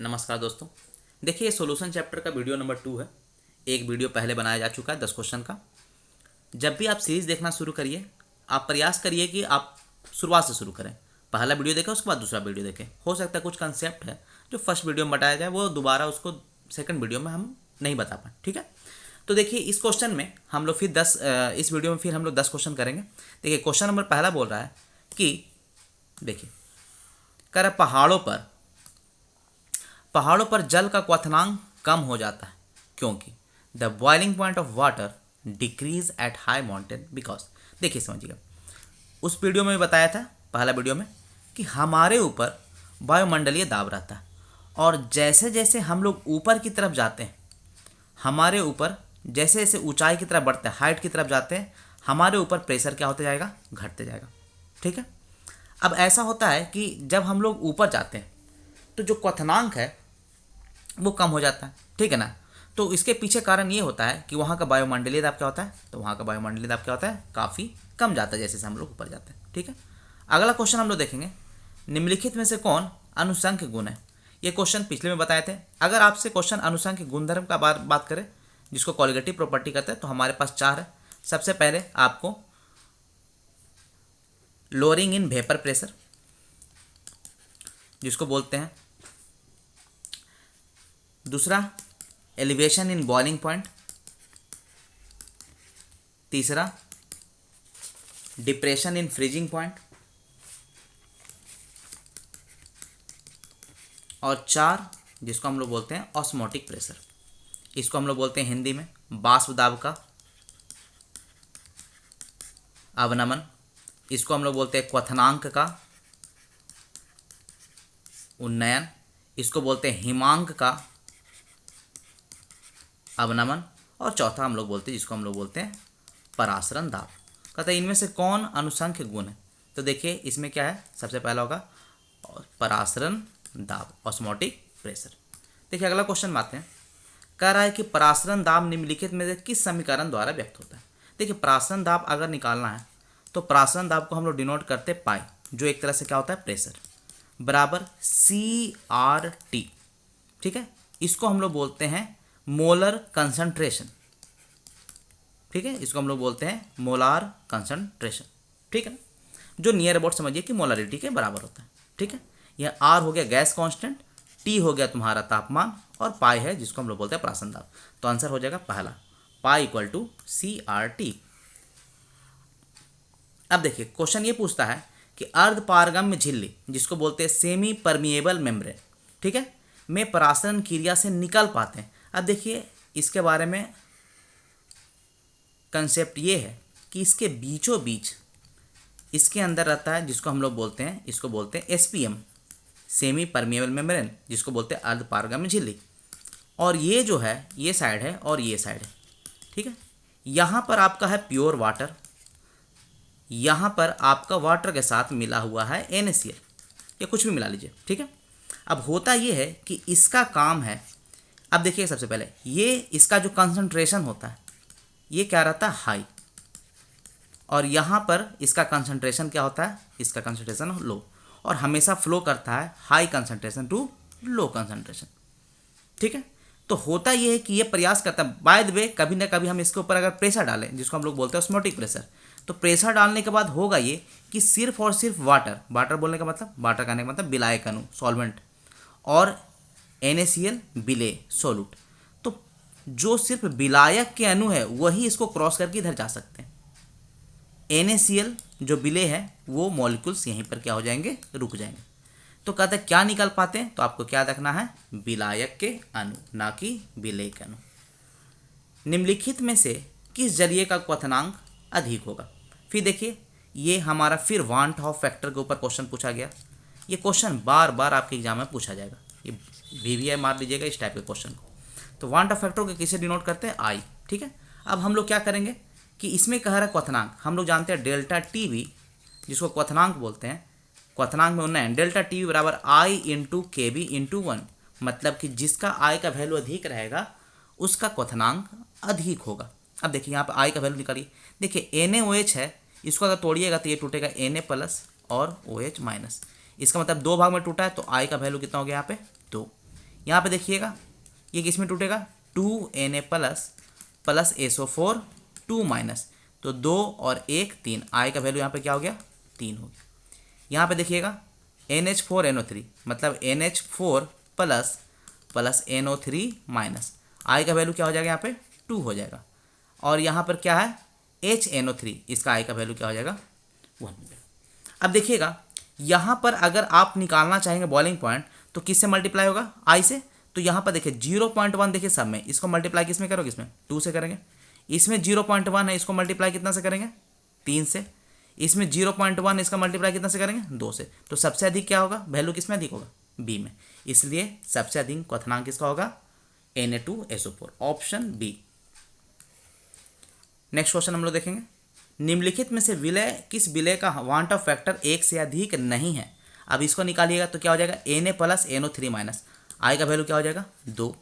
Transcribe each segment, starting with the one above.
नमस्कार दोस्तों। देखिए, ये सॉल्यूशन चैप्टर का वीडियो नंबर 2 है। एक वीडियो पहले बनाया जा चुका है 10 क्वेश्चन का। जब भी आप सीरीज़ देखना शुरू करिए, आप प्रयास करिए कि आप शुरुआत से शुरू करें। पहला वीडियो देखें, उसके बाद दूसरा वीडियो देखें। हो सकता है कुछ कंसेप्ट है जो फर्स्ट वीडियो में बताया जाए, वो दोबारा उसको सेकंड वीडियो में हम नहीं बता पाए। ठीक है, तो देखिए इस क्वेश्चन में हम लोग फिर 10 इस वीडियो में फिर हम लोग 10 क्वेश्चन करेंगे। देखिए क्वेश्चन नंबर पहला बोल रहा है कि देखिए कह रहा है पहाड़ों पर जल का क्वथनांक कम हो जाता है क्योंकि the boiling point of water decrease at high mountain because. देखिए समझिएगा, उस वीडियो में भी बताया था, पहला वीडियो में, कि हमारे ऊपर वायुमंडलीय दाब रहता है और जैसे जैसे हम लोग ऊपर की तरफ जाते हैं, हमारे ऊपर जैसे जैसे ऊंचाई की तरफ बढ़ते हैं, हाइट की तरफ जाते हैं, हमारे ऊपर प्रेशर क्या होता जाएगा, घटते जाएगा। ठीक है, अब ऐसा होता है कि जब हम लोग ऊपर जाते हैं तो जो क्वथनांक है वो कम हो जाता है। ठीक है ना, तो इसके पीछे कारण ये होता है कि वहाँ का वायुमंडलीय दाब क्या होता है, तो वहाँ का वायुमंडलीय दाब क्या होता है, काफ़ी कम जाता है जैसे जैसे हम लोग ऊपर जाते हैं। ठीक है, अगला क्वेश्चन हम लोग देखेंगे, निम्नलिखित में से कौन अनुसंख्य गुण है। ये क्वेश्चन पिछले में बताए थे। अगर आपसे क्वेश्चन अनुसंख्य गुणधर्म का बात करें, जिसको कॉलिगेटिव प्रॉपर्टी कहते हैं, तो हमारे पास 4 है। सबसे पहले आपको लोअरिंग इन वेपर प्रेशर, जिसको बोलते हैं। दूसरा एलिवेशन इन बॉइलिंग पॉइंट। तीसरा डिप्रेशन इन फ्रीजिंग पॉइंट। और 4 जिसको हम लोग बोलते हैं ऑस्मोटिक प्रेशर। इसको हम लोग बोलते हैं हिंदी में बाष्प दाब का अवनमन। इसको हम लोग बोलते हैं क्वथनांक का उन्नयन। इसको बोलते हैं हिमांक का अवनमन। और चौथा हम लोग बोलते हैं, जिसको हम लोग बोलते हैं परासरण दाब। कहते हैं इनमें से कौन अनुसंख्य गुण है, तो देखिए इसमें क्या है, सबसे पहला होगा परासरण दाब, ऑस्मोटिक प्रेशर। देखिए अगला क्वेश्चन में आते हैं। कह रहा है कि परासरण दाब निम्नलिखित में से किस समीकरण द्वारा व्यक्त होता है। देखिए परासरण दाब अगर निकालना है तो परासरण दाब को हम लोग डिनोट करते पाई, जो एक तरह से क्या होता है प्रेशर, बराबर CRT। ठीक है, इसको हम लोग बोलते हैं मोलर कंसंट्रेशन। ठीक है, इसको हम लोग बोलते हैं मोलार कंसंट्रेशन। ठीक है, जो नियर अबाउट समझिए कि मोलारिटी के बराबर होता है। ठीक है, यह R हो गया गैस कांस्टेंट, T हो गया तुम्हारा तापमान, और पाई है जिसको हम लोग बोलते हैं परासरण दाब। तो आंसर हो जाएगा पहला, पाई इक्वल टू CRT। अब देखिए क्वेश्चन ये पूछता है कि अर्ध पारगम्य झिल्ली, जिसको बोलते हैं सेमी परमिएबल मेम्ब्रेन, ठीक है, में परासरण क्रिया से निकल पाते हैं। अब देखिए इसके बारे में कंसेप्ट ये है कि इसके बीचों बीच इसके अंदर रहता है, जिसको हम लोग बोलते हैं, इसको बोलते हैं SPM, सेमी परमिएबल मेम्ब्रेन, जिसको बोलते हैं अर्ध पारगम्य झिल्ली। और ये जो है ये साइड है और ये साइड है। ठीक है, यहाँ पर आपका है प्योर वाटर, यहाँ पर आपका वाटर के साथ मिला हुआ है NaCl या कुछ भी मिला लीजिए। ठीक है, अब होता ये है कि इसका काम है, अब देखिए सबसे पहले ये इसका जो कंसंट्रेशन होता है ये क्या रहता है, हाई, और यहाँ पर इसका कंसंट्रेशन क्या होता है, इसका कंसंट्रेशन लो, और हमेशा फ्लो करता है high concentration to low concentration. ठीक है, तो होता ये है कि ये प्रयास करता है, बाय द वे कभी ना कभी हम इसके ऊपर अगर प्रेशर डालें, जिसको हम लोग बोलते हैं ऑस्मोटिक प्रेशर, तो प्रेशर डालने के बाद होगा ये कि सिर्फ और सिर्फ वाटर बोलने का मतलब, वाटर कहने का मतलब विलायक अणु सॉल्वेंट, और NaCl विलेय सोलूट, तो जो सिर्फ विलायक के अणु है वही इसको क्रॉस करके इधर जा सकते हैं। NaCl जो विलेय है वो मॉलिक्यूल्स यहीं पर क्या हो जाएंगे, रुक जाएंगे। तो कहते हैं क्या निकल पाते हैं, तो आपको क्या देखना है, विलायक के अणु, ना कि विलेय के अणु। निम्नलिखित में से किस जलीय का क्वथनांक अधिक होगा। फिर देखिए ये हमारा फिर वांट ऑफ फैक्टर के ऊपर क्वेश्चन पूछा गया। ये क्वेश्चन बार बार आपके एग्जाम में पूछा जाएगा, ये VVI मार लीजिएगा इस टाइप के क्वेश्चन को। तो वांट ऑफ फैक्टर को किसे डिनोट करते हैं, I। ठीक है, अब हम लोग क्या करेंगे कि इसमें कह रहा है क्वथनांक, हम लोग जानते हैं डेल्टा TV, जिसको क्वथनांक बोलते हैं, क्वथनांक में उन्नयन, डेल्टा TV बराबर I इंटू KB इंटू 1, मतलब कि जिसका I का वैल्यू अधिक रहेगा उसका क्वथनांक अधिक होगा। अब देखिए यहाँ पर I का वैल्यू निकालिए, देखिए NaOH है, इसको अगर तोड़िएगा तो ये टूटेगा Na प्लस और OH माइनस, इसका मतलब 2 भाग में टूटा है, तो I का वैल्यू कितना हो गया यहाँ पे 2। यहाँ पे देखिएगा ये किस में टूटेगा, 2Na प्लस SO4 2 माइनस, तो 2 और 1 3, आई का वैल्यू यहाँ पे क्या हो गया 3 हो गया। यहाँ पे देखिएगा NH4NO3 मतलब NH4 प्लस NO3 माइनस, आई का वैल्यू क्या हो जाएगा यहाँ पे 2 हो जाएगा। और यहाँ पर क्या है HNO3, इसका आई का वैल्यू क्या हो जाएगा 1 हो जाएगा। अब देखिएगा यहाँ पर अगर आप निकालना चाहेंगे बॉइलिंग पॉइंट तो किससे मल्टीप्लाई होगा, आई से। तो यहाँ पर देखिए 0.1 देखिए सब में, इसको मल्टीप्लाई किस में करोगे, इसमें 2 से करेंगे। इसमें 0.1 है, इसको मल्टीप्लाई कितना से करेंगे 3 से। इसमें 0.1 इसका मल्टीप्लाई कितना से करेंगे 2 से। तो सबसे अधिक क्या होगा, वैल्यू किस में अधिक होगा, बी में, इसलिए सबसे अधिक क्वथनांक किसका होगा Na2SO4, option B. Next question हम लोग देखेंगे, निम्नलिखित में से विलय किस विलय का वांट ऑफ फैक्टर 1 से अधिक नहीं है। अब इसको निकालिएगा तो क्या हो जाएगा Na प्लस NO3 माइनस, आई का वैल्यू क्या हो जाएगा 2।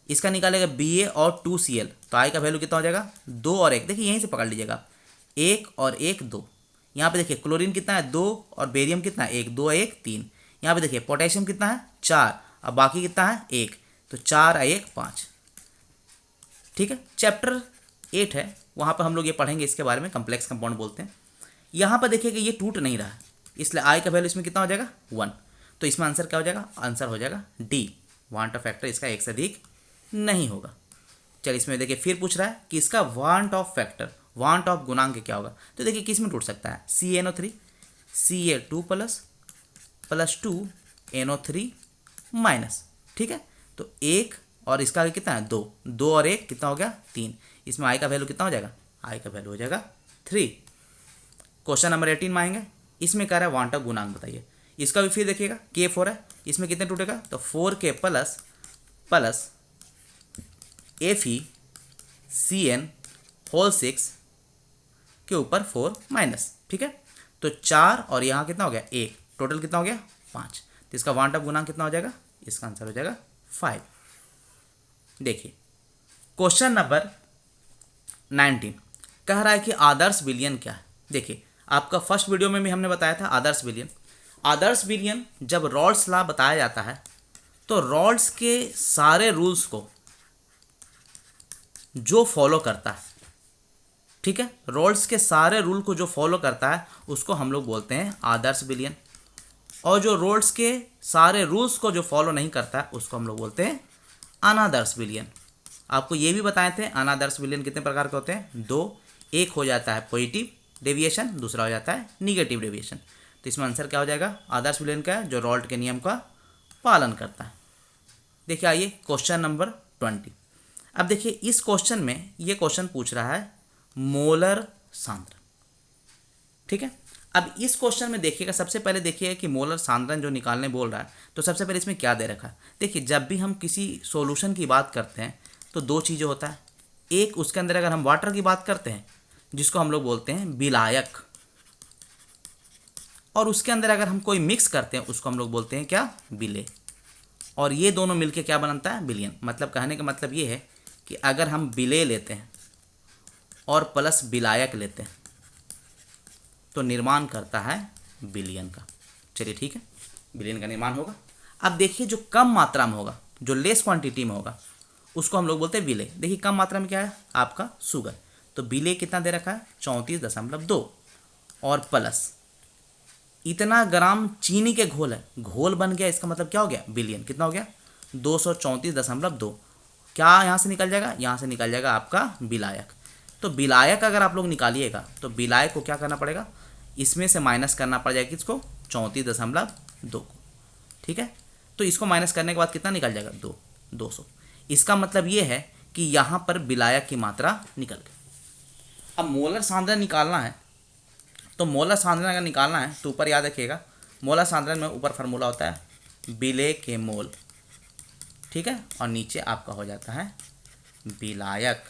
इसका निकालेगा Ba और 2Cl, तो आई का वैल्यू कितना हो जाएगा 2 और 1, देखिए यहीं से पकड़ लीजिएगा 1 और 1 2। यहाँ पे देखिए क्लोरीन कितना है 2 और बेरियम कितना है 1, 2 1 3। यहाँ पे देखिए पोटेशियम कितना है 4 और बाकी कितना है 1, तो 4 1 5। ठीक है, चैप्टर 8 है, वहाँ पर हम लोग ये पढ़ेंगे इसके बारे में, कम्प्लेक्स कंपाउंड बोलते हैं। यहाँ पर देखिए कि ये टूट नहीं रहा है, इसलिए आई का वैल्यू इसमें कितना हो जाएगा 1। तो इसमें आंसर क्या हो जाएगा, आंसर हो जाएगा डी, वांट ऑफ फैक्टर इसका 1 से अधिक नहीं होगा। चलिए इसमें देखिए फिर पूछ रहा है कि इसका want of factor, want of गुणांक क्या होगा। तो देखिए किस में टूट सकता है, CnO3 Ca2 plus 2 NO3 minus. ठीक है, तो 1 और इसका आगे कितना है 2, 2 और 1 कितना हो गया 3। इसमें आई का वैल्यू कितना हो जाएगा, आई का वैल्यू हो जाएगा 3। क्वेश्चन नंबर 18 में आएंगे, इसमें कह रहा है वांट ऑफ गुणांक बताइए। इसका भी फिर देखिएगा K4 है, इसमें कितने टूटेगा, तो 4K प्लस FeCN होल 6 के ऊपर 4 माइनस। ठीक है, तो 4 और यहाँ कितना हो गया 1, टोटल कितना हो गया 5। तो इसका वांट ऑफ गुणांक कितना हो जाएगा, इसका आंसर हो जाएगा 5। देखिए क्वेश्चन नंबर 19 कह रहा है कि आदर्श विलयन क्या है। देखिए आपका फर्स्ट वीडियो में भी हमने बताया था आदर्श विलयन। आदर्श विलयन जब रॉल्स लॉ बताया जाता है तो रॉल्स के सारे रूल्स को जो फॉलो करता है, ठीक है, रॉल्स के सारे रूल को जो फॉलो करता है उसको हम लोग बोलते हैं आदर्श विलयन। और जो रॉल्स के सारे रूल्स को जो फॉलो नहीं करता है उसको हम लोग बोलते हैं अनादर्श विलयन। आपको ये भी बताए थे अनादर्श विलयन कितने प्रकार के होते हैं, 2। एक हो जाता है पॉजिटिव डेविएशन, दूसरा हो जाता है निगेटिव डेविएशन। तो इसमें आंसर क्या हो जाएगा, आदर्श विलयन का है जो रॉल्ट के नियम का पालन करता है। देखिए आइए क्वेश्चन नंबर 20। अब देखिए इस क्वेश्चन में ये क्वेश्चन पूछ रहा है मोलर सांद्रण। ठीक है, अब इस क्वेश्चन में देखिएगा सबसे पहले देखिएगा कि मोलर सांद्रण जो निकालने बोल रहा है तो सबसे पहले इसमें क्या दे रखा है। देखिए जब भी हम किसी सॉल्यूशन की बात करते हैं तो 2 चीज़ें होता है, एक उसके अंदर अगर हम वाटर की बात करते हैं जिसको हम लोग बोलते हैं विलायक, और उसके अंदर अगर हम कोई मिक्स करते हैं उसको हम लोग बोलते हैं क्या, विलेय। और ये दोनों मिलके क्या बनता है, विलयन। मतलब कहने का मतलब ये है कि अगर हम विलेय लेते हैं और प्लस विलायक लेते हैं तो निर्माण करता है विलयन का। चलिए ठीक है, विलयन का निर्माण होगा। अब देखिए जो कम मात्रा में होगा, जो लेस क्वांटिटी में होगा उसको हम लोग बोलते हैं विलेय। देखिए कम मात्रा में क्या है आपका शुगर, तो विलेय कितना दे रखा है 34.2 और प्लस इतना ग्राम चीनी के घोल है, घोल बन गया, इसका मतलब क्या हो गया विलयन। कितना हो गया 234.2। क्या यहाँ से निकल जाएगा, यहाँ से निकल जाएगा आपका विलायक। तो विलायक अगर आप लोग निकालिएगा तो विलायक को क्या करना पड़ेगा, इसमें से माइनस करना पड़ जाएगा किसको, 34.2 को। ठीक है, तो इसको माइनस करने के बाद कितना निकल जाएगा 200। इसका मतलब ये है कि यहाँ पर विलायक की मात्रा निकल गई। अब मोलर सांद्रण निकालना है, तो मोलर सांद्रण अगर निकालना है तो ऊपर याद रखिएगा मोलर सांद्रण में ऊपर फार्मूला होता है विलेय के मोल। ठीक है, और नीचे आपका हो जाता है विलायक,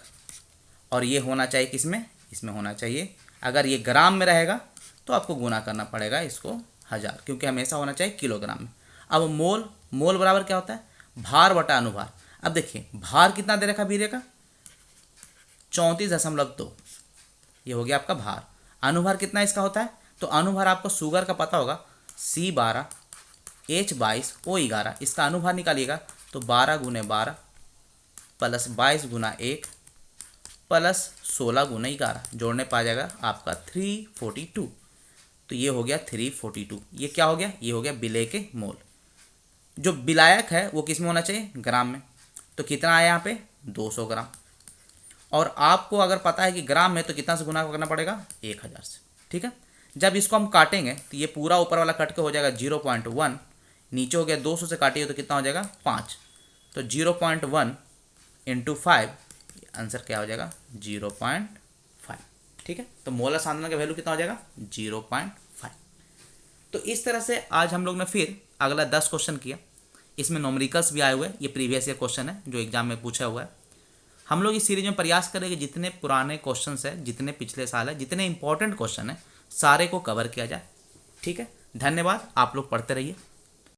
और ये होना चाहिए किसमें, इसमें होना चाहिए। अगर ये ग्राम में रहेगा तो आपको गुना करना पड़ेगा इसको 1000, क्योंकि हमेशा होना चाहिए किलोग्राम में। अब मोल, मोल बराबर क्या होता है, भार बटा अनुभार। अब देखिए भार कितना दे रखा विलेय का 34.2, ये हो गया आपका भार। अनुभार कितना इसका होता है, तो अनुभार आपको शुगर का पता होगा C12H22O11, इसका अनुभार निकालिएगा तो 12 गुने 12 प्लस 22 गुना 1 प्लस 16 गुना 11 जोड़ने पा जाएगा आपका 342। तो ये हो गया 342। ये क्या हो गया? ये हो गया विलेय के मोल। जो विलायक है वो किस में होना चाहिए? ग्राम में। तो कितना आया यहाँ पे? 200 ग्राम। और आपको अगर पता है कि ग्राम में, तो कितना से गुना करना पड़ेगा? 1000 से। ठीक है। जब इसको हम काटेंगे तो ये पूरा ऊपर वाला कट के हो जाएगा 0.1, नीचे हो गया 200 से काटिए तो कितना हो जाएगा? 5। तो 0.1 इंटू 5, आंसर क्या हो जाएगा? 0.5। ठीक है। तो मोलर सांद्रता का वैल्यू कितना हो जाएगा? 0.5। तो इस तरह से आज हम लोग ने फिर अगला 10 क्वेश्चन किया। इसमें न्यूमेरिकल्स भी आए हुए हैं, ये प्रीवियस ईयर क्वेश्चन है जो एग्जाम में पूछा हुआ है। हम लोग इस सीरीज में प्रयास करेंगे जितने पुराने क्वेश्चंस हैं, जितने पिछले साल है, जितने इंपॉर्टेंट क्वेश्चन है, सारे को कवर किया जाए। ठीक है। धन्यवाद। आप लोग पढ़ते रहिए।